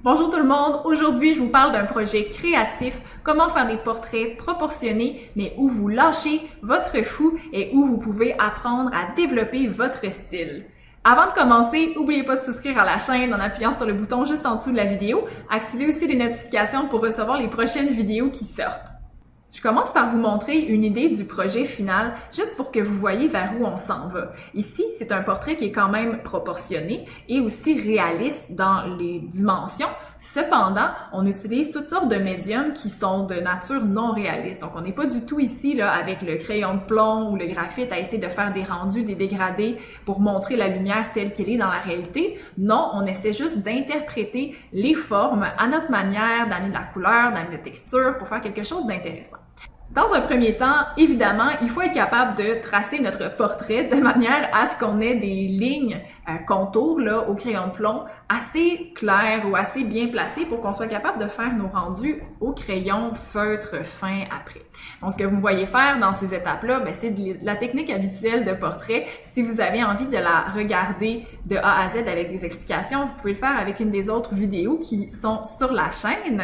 Bonjour tout le monde, aujourd'hui je vous parle d'un projet créatif, comment faire des portraits proportionnés mais où vous lâchez votre fou et où vous pouvez apprendre à développer votre style. Avant de commencer, n'oubliez pas de souscrire à la chaîne en appuyant sur le bouton juste en dessous de la vidéo, activez aussi les notifications pour recevoir les prochaines vidéos qui sortent. Je commence par vous montrer une idée du projet final, juste pour que vous voyez vers où on s'en va. Ici, c'est un portrait qui est quand même proportionné et aussi réaliste dans les dimensions. Cependant, on utilise toutes sortes de médiums qui sont de nature non réaliste. Donc, on n'est pas du tout ici là, avec le crayon de plomb ou le graphite à essayer de faire des rendus, des dégradés pour montrer la lumière telle qu'elle est dans la réalité. Non, on essaie juste d'interpréter les formes à notre manière, d'amener de la couleur, d'amener de la texture pour faire quelque chose d'intéressant. Dans un premier temps, évidemment, il faut être capable de tracer notre portrait de manière à ce qu'on ait des lignes contours là, au crayon de plomb assez claires ou assez bien placées pour qu'on soit capable de faire nos rendus au crayon feutre fin après. Donc, ce que vous me voyez faire dans ces étapes-là, c'est de la technique habituelle de portrait. Si vous avez envie de la regarder de A à Z avec des explications, vous pouvez le faire avec une des autres vidéos qui sont sur la chaîne.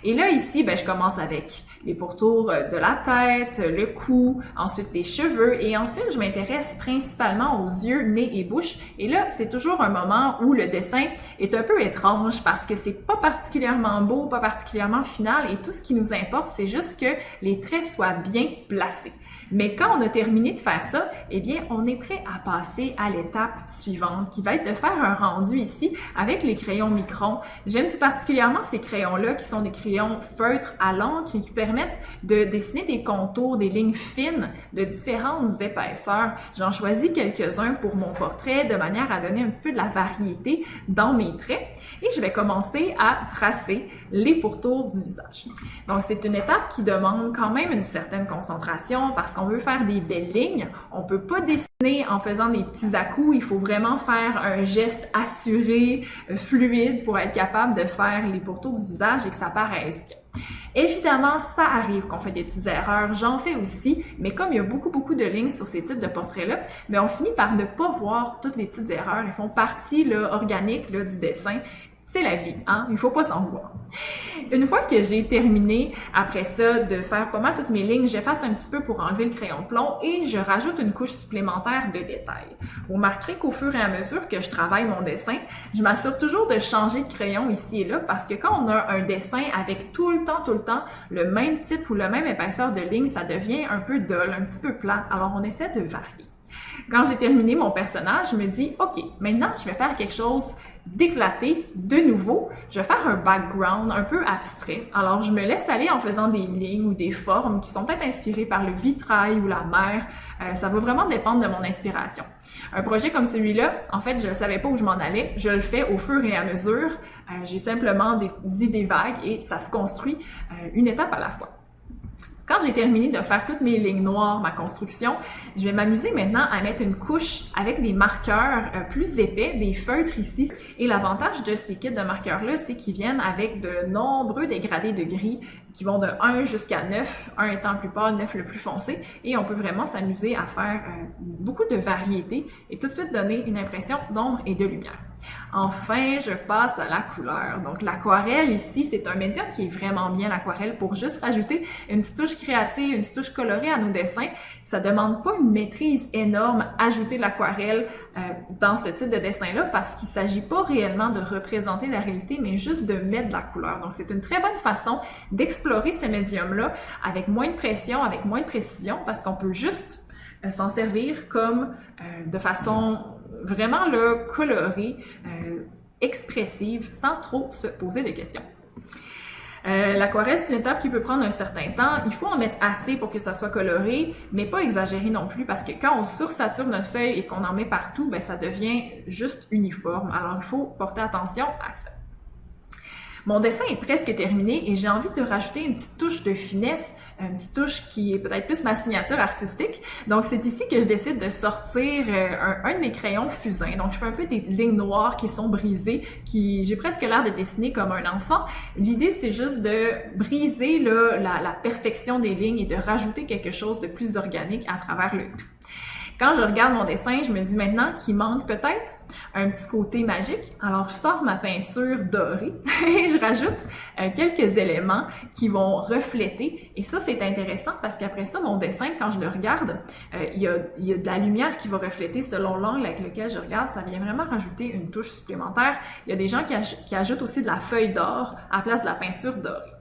Et là, ici, je commence avec les pourtours de la tête, le cou, ensuite les cheveux et ensuite je m'intéresse principalement aux yeux, nez et bouche. Et là, c'est toujours un moment où le dessin est un peu étrange parce que c'est pas particulièrement beau, pas particulièrement final et tout ce qui nous importe, c'est juste que les traits soient bien placés. Mais quand on a terminé de faire ça, eh bien, on est prêt à passer à l'étape suivante qui va être de faire un rendu ici avec les crayons Micron. J'aime tout particulièrement ces crayons-là qui sont des crayons feutres à l'encre et qui permettent de dessiner des contours, des lignes fines de différentes épaisseurs. J'en choisis quelques-uns pour mon portrait de manière à donner un petit peu de la variété dans mes traits. Et je vais commencer à tracer les pourtours du visage. Donc, c'est une étape qui demande quand même une certaine concentration parce qu'on veut faire des belles lignes. On peut pas dessiner en faisant des petits à-coups. Il faut vraiment faire un geste assuré, fluide pour être capable de faire les pourtours du visage et que ça paraisse bien. Évidemment, ça arrive qu'on fait des petites erreurs, j'en fais aussi, mais comme il y a beaucoup de lignes sur ces types de portraits-là, on finit par ne pas voir toutes les petites erreurs. Elles font partie là, organique là, du dessin. C'est la vie, hein? Il faut pas s'en vouloir. Une fois que j'ai terminé, après ça, de faire pas mal toutes mes lignes, j'efface un petit peu pour enlever le crayon de plomb et je rajoute une couche supplémentaire de détails. Vous remarquerez qu'au fur et à mesure que je travaille mon dessin, je m'assure toujours de changer de crayon ici et là parce que quand on a un dessin avec tout le temps le même type ou la même épaisseur de ligne, ça devient un peu dull, un petit peu plate. Alors, on essaie de varier. Quand j'ai terminé mon personnage, je me dis, OK, maintenant, je vais faire quelque chose d'éclaté, de nouveau. Je vais faire un background un peu abstrait. Alors, je me laisse aller en faisant des lignes ou des formes qui sont peut-être inspirées par le vitrail ou la mer. Ça va vraiment dépendre de mon inspiration. Un projet comme celui-là, en fait, je ne savais pas où je m'en allais. Je le fais au fur et à mesure. J'ai simplement des idées vagues et ça se construit une étape à la fois. Quand j'ai terminé de faire toutes mes lignes noires, ma construction, je vais m'amuser maintenant à mettre une couche avec des marqueurs plus épais, des feutres ici. Et l'avantage de ces kits de marqueurs-là, c'est qu'ils viennent avec de nombreux dégradés de gris qui vont de 1 jusqu'à 9, 1 étant le plus pâle, 9 le plus foncé. Et on peut vraiment s'amuser à faire beaucoup de variété et tout de suite donner une impression d'ombre et de lumière. Enfin, je passe à la couleur. Donc, l'aquarelle ici, c'est un médium qui est vraiment bien, l'aquarelle, pour juste rajouter une petite touche créative, une petite touche colorée à nos dessins. Ça demande pas une maîtrise énorme, ajouter de l'aquarelle dans ce type de dessin-là, parce qu'il s'agit pas réellement de représenter la réalité, mais juste de mettre de la couleur. Donc, c'est une très bonne façon d'explorer ce médium-là avec moins de pression, avec moins de précision, parce qu'on peut juste s'en servir comme de façon vraiment là, colorée, expressive, sans trop se poser de questions. L'aquarelle, c'est une étape qui peut prendre un certain temps. Il faut en mettre assez pour que ça soit coloré, mais pas exagéré non plus, parce que quand on sursature notre feuille et qu'on en met partout, ça devient juste uniforme. Alors, il faut porter attention à ça. Mon dessin est presque terminé et j'ai envie de rajouter une petite touche de finesse, une petite touche qui est peut-être plus ma signature artistique. Donc, c'est ici que je décide de sortir un de mes crayons fusains. Donc, je fais un peu des lignes noires qui sont brisées, j'ai presque l'air de dessiner comme un enfant. L'idée, c'est juste de briser là, la perfection des lignes et de rajouter quelque chose de plus organique à travers le tout. Quand je regarde mon dessin, je me dis maintenant qu'il manque peut-être un petit côté magique. Alors, je sors ma peinture dorée et je rajoute quelques éléments qui vont refléter. Et ça, c'est intéressant parce qu'après ça, mon dessin, quand je le regarde, il y a de la lumière qui va refléter selon l'angle avec lequel je regarde. Ça vient vraiment rajouter une touche supplémentaire. Il y a des gens qui ajoutent aussi de la feuille d'or à la place de la peinture dorée.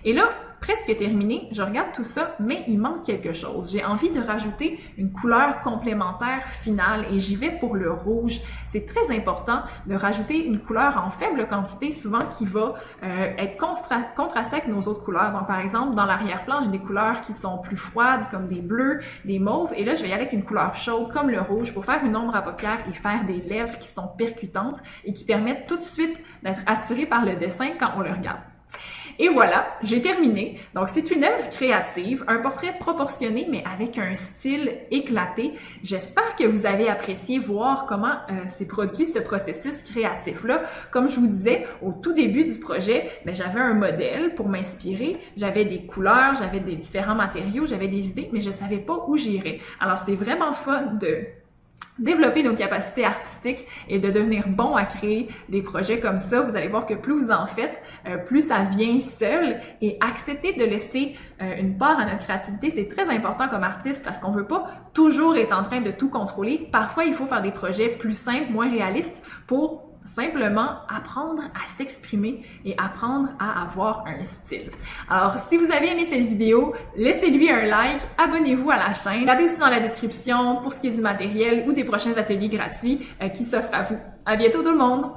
Et là, presque terminé, je regarde tout ça, mais il manque quelque chose. J'ai envie de rajouter une couleur complémentaire finale et j'y vais pour le rouge. C'est très important de rajouter une couleur en faible quantité, souvent qui va être contrastée avec nos autres couleurs. Donc, par exemple, dans l'arrière-plan, j'ai des couleurs qui sont plus froides, comme des bleus, des mauves, et là, je vais y aller avec une couleur chaude, comme le rouge, pour faire une ombre à paupières et faire des lèvres qui sont percutantes et qui permettent tout de suite d'être attirés par le dessin quand on le regarde. Et voilà, j'ai terminé. Donc, c'est une œuvre créative, un portrait proportionné, mais avec un style éclaté. J'espère que vous avez apprécié voir comment s'est produit ce processus créatif-là. Comme je vous disais, au tout début du projet, j'avais un modèle pour m'inspirer. J'avais des couleurs, j'avais des différents matériaux, j'avais des idées, mais je savais pas où j'irais. Alors, c'est vraiment fun de développer nos capacités artistiques et de devenir bon à créer des projets comme ça. Vous allez voir que plus vous en faites, plus ça vient seul, et accepter de laisser une part à notre créativité, c'est très important comme artiste parce qu'on veut pas toujours être en train de tout contrôler. Parfois, il faut faire des projets plus simples, moins réalistes pour simplement apprendre à s'exprimer et apprendre à avoir un style. Alors, si vous avez aimé cette vidéo, laissez-lui un like, abonnez-vous à la chaîne. Regardez aussi dans la description pour ce qui est du matériel ou des prochains ateliers gratuits qui s'offrent à vous. À bientôt tout le monde!